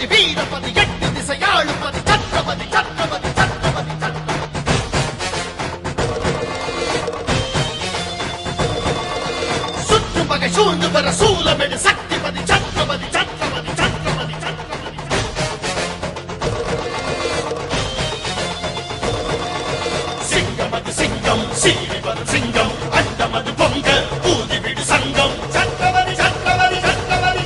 சத்ரபதி வீரபதி எட்டு திசையாளுபதி சத்ரபதி சத்ரபதி சத்ரபதி சுற்று பகை சூழ்ந்து பெற சூலமெடு சக்திபதி சத்ரபதி சத்ரபதி சத்ரபதி சிங்கமது சிங்கம் சீரிபது சிங்கம் அண்டமது பொங்க ஊதிவிடு சங்கம் சத்ரபதி சத்ரபதி சத்ரபதி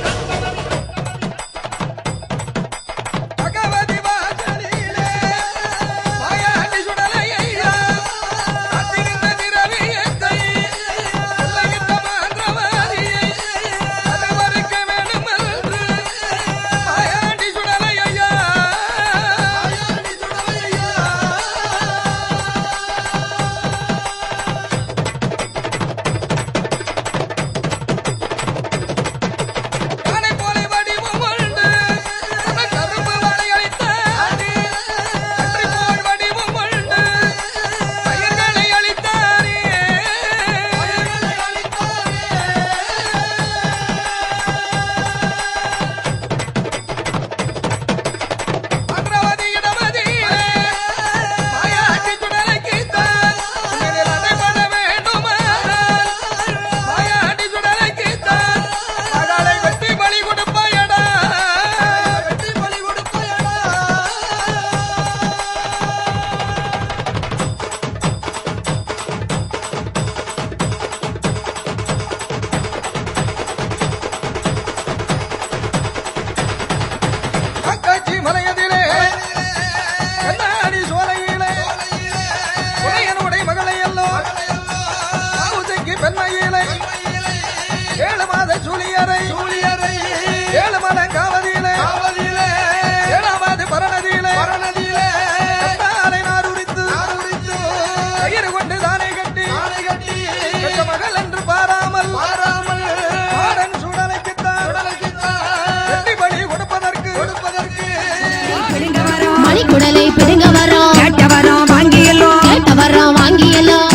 குடலை பிடுங்க வரோம் கேட்ட வரோம் வாங்கியல்லோ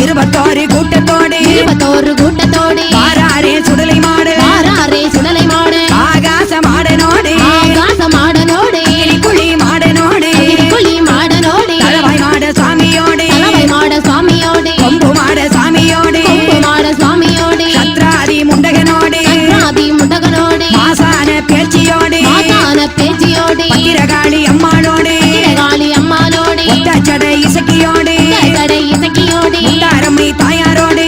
21 கூட்டத்தோடு வாராரே சுடலை மாடு ஆகாச மாடனோடு குழி மாடனோடு தலவாய் மாட சுவாமியோடு கொம்பு மாட சாமியோடு சத்ராதி முண்டகனோடு மாசான பேச்சியோடு பத்திரகாளி அம்மாளோடு ஒத்தச்சடை இசக்கியோடு தாரம்மை தாயாரோடு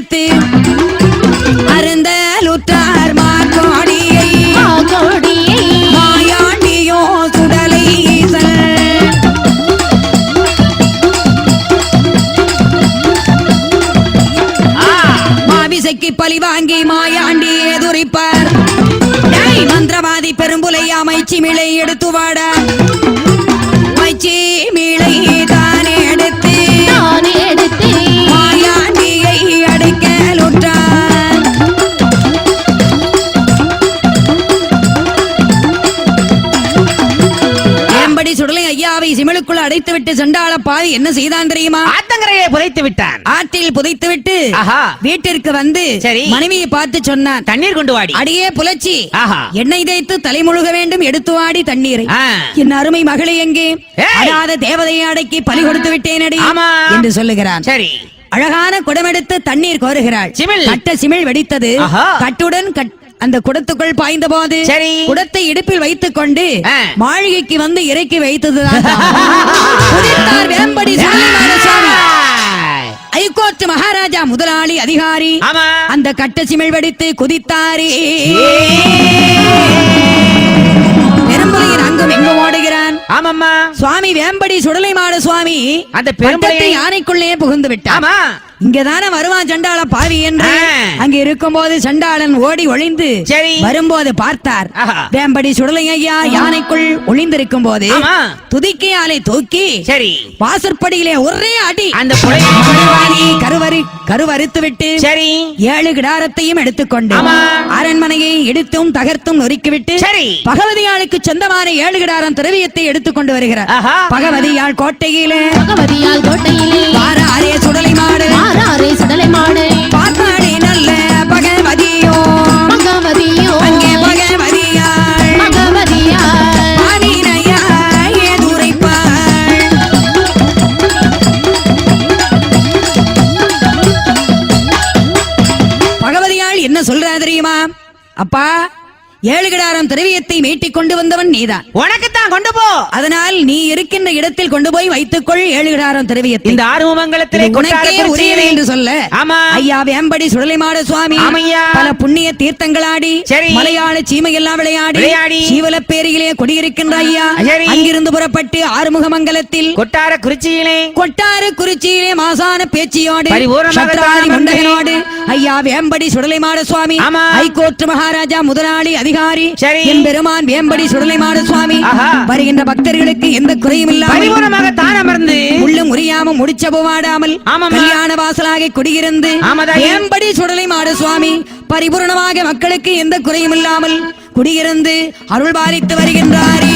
எடுத்து அருந்தலுற்றார் மாக்கோடியை மாயாண்டியோ சுடலை ஈசல் மாவிசைக்கு பழி வாங்கி மாயாண்டி எதுரிப்பார் மந்திரவாதி பெரும்புலை அமைச்சி மிளை எடுத்து வாட மைச்சி மிளை தானே எடுத்து மாயாண்டியை அடைக்கலுற்றார் ஏம்படி சுடலை ஐயாவை சிமிழுக்குள்ள அடைத்துவிட்டு சண்டாள பாதி என்ன செய்தான் தெரியுமா? ஆத்தங்கரையை புதைத்து விட்டான். ஆற்றில் புதைத்துவிட்டு ஆஹா. வீட்டிற்கு வந்து சரி. மனைவியை பார்த்து சொன்னான், தண்ணீர் கொண்டு வாடி. அடியே புலச்சி, ஆஹா. எண்ணெய் தேய்த்து தலைமுழுக வேண்டும், எடுத்து வாடி தண்ணீரை. ஆ. என் அருமை மகளே எங்கே? ஏய். அடாத தேவதையை அடக்கி பலி கொடுத்து விட்டேனடி ஆமா. என்று சொல்லுகிறான். சரி. அழகான குடமெடுத்து தண்ணீர் கோருகிறாள். சிமிழ். கட்ட சிமிழ் வெடித்தது. ஆஹா. கட்டுடன் அந்த குடத்துக்குள் பாய்ந்த போது சரி. குடத்தை இடுப்பில் வைத்துக் கொண்டு ஆ. மாளிகைக்கு வந்து இறக்கி வைத்ததுதான் புதித்தார் வேம்படி சுடலைமாட சுவாமி. ஐகோர்ட் மகாராஜா முதலாளி அதிகாரி ஆமா. அந்த கட்ட சிமிழ் வெடித்து குதித்தாரே. பெரும்புலையின் அங்கும் எங்கும் ஓடுகிறான். ஆமாம்மா. சுவாமி வேம்படி சுடலைமாட சுவாமி அந்த பெரும்புலை பட்டத்து யானைக்குள்ளே புகுந்து விட்டான். ஆமா. இங்கதானே வருவான் சண்டாள பாவி என்று அங்க இருக்கும் போது சண்டாளன் ஓடி ஒளிந்து சரி. வரும்போது பார்த்தார். ஆஹா. வேம்படி சுடலை ஐயா யானைக்குள் ஒளிந்திருக்கும் போது ஆமா. துதிக்கையாலை தூக்கி சரி. வாசற்படியிலே ஒரே அடி அந்த புலை கருவறுத்து விட்டு சரி. 7 கிடாரத்தையும் எடுத்துக்கொண்டு ஆமா. அரண்மனையை இடித்தும் தகர்த்தும் நொறுக்கிவிட்டு சரி. பகவதியாளுக்கு சொந்தமான 7 கிடாரம் திரவியத்தை எடுத்துக்கொண்டு வருகிறார். ஆஹா. பகவதியாள் கோட்டையிலே வாராரே சுடலை மாடு பாத்தாடி நல்ல பகவதியோ அங்கே பகவதியாள் பாவினையா ஏதுரைப்பாள். பகவதியாள் என்ன சொல்றா தெரியுமா? அப்பா, 7 கிடாரம் திரவியத்தை மீட்டிக் கொண்டு வந்தவன் நீதான். உனக்குத்தான் கொண்டு போ. அதனால் நீ இருக்கின்ற இடத்தில் கொண்டு போய் வைத்துக்கொள் 7 கிடாரம் திரவியத்தை. இந்த ஆறுமுகத்திலே உனக்கே உரியது என்று சொல்ல ஆமா. ஐயா வேம்படி சுடலைமாட சுவாமி ஆமையா. பல புண்ணிய தீர்த்தங்களாடி சரி. மலையாள சீமையெல்லாம் விளையாடி சீவலப்பேரியிலே குடியிருக்கின்ற ஐயா சரி. அங்கிருந்து புறப்பட்டு ஆறுமுகமங்கலத்தில் கொட்டார குறிச்சியிலே மாசான பேச்சியோடு பரிபூரணமாக சத்ராதி தானம் முண்டகனோடு ஐயா வேம்படி சுடலைமாட சுவாமி ஆமா. ஐகோர்ட் மகாராஜா முதலாளி அதிகாரி சரி. என் பெருமான் வேம்படி சுடலைமாட சுவாமி ஆஹா. வருகின்ற பக்தர்களுக்கு எந்த குறையும் இல்லாமல் பரிபூரணமாக தானமர்ந்து முள்ளும் உரியாம முடிச்ச போவாடாமல் ஆமாம்மா. கல்யாண வாசலாக குடியிருந்து ஆமாதாயே. வேம்படி சுடலைமாட சுவாமி பரிபூரணமாக மக்களுக்கு எந்த குறையும் இல்லாமல் குடியிருந்து அருள் பாலித்து வருகின்றாரே.